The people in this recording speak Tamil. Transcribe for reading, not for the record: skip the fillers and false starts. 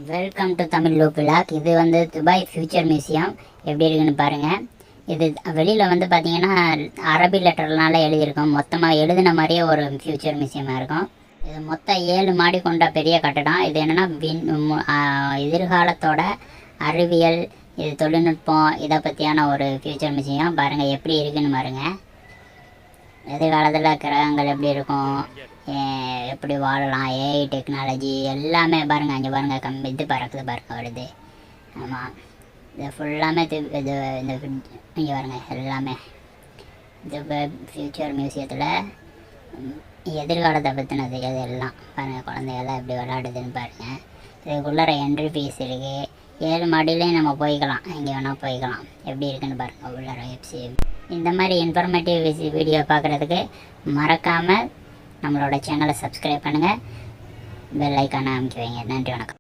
Welcome to Tamil loop vlog. இது வந்து துபாய் ஃபியூச்சர் மியூசியம் எப்படி இருக்குன்னு பாருங்கள். இது வெளியில் வந்து பார்த்தீங்கன்னா அரபி லெட்டர்னால எழுதியிருக்கோம். மொத்தமாக எழுதின மாதிரியே ஒரு ஃபியூச்சர் மியூசியமாக இருக்கும். இது மொத்தம் 7 மாடி கொண்ட பெரிய கட்டடம். இது என்னென்னா எதிர்காலத்தோட அறிவியல், இது தொழில்நுட்பம், இதை பற்றியான ஒரு ஃபியூச்சர் மியூசியம். பாருங்கள் எப்படி இருக்குன்னு பாருங்கள். எதிர்காலத்தில் கிரகங்கள் எப்படி இருக்கும், எப்படி வாழலாம், ஏஐ டெக்னாலஜி எல்லாமே பாருங்கள். அங்கே பாருங்கள், இது பறக்குது பாருங்கள், வருது. ஆமாம், இது ஃபுல்லாமே இது இந்த இங்கே பாருங்கள் எல்லாமே. இது ஃபியூச்சர் மியூசியத்தில் எதிர்காலத்தை பற்றினது இது எல்லாம் பாருங்கள். குழந்தைகள்லாம் எப்படி விளையாடுதுன்னு பாருங்கள். இதுக்குள்ளார என்ட்ரி ஃபீஸ் இருக்குது. 7 மாடியிலையும் நம்ம போய்க்கலாம், எங்கே வேணால் போய்க்கலாம். எப்படி இருக்குன்னு பாருங்கள் உள்ளார எஃப்சி. இந்த மாதிரி இன்ஃபர்மேட்டிவ் வீடியோ பார்க்குறதுக்கு மறக்காமல் நம்மளோட சேனலை சப்ஸ்கிரைப் பண்ணுங்கள், பெல் ஐக்கானை அமைக்க வைங்க. நன்றி, வணக்கம்.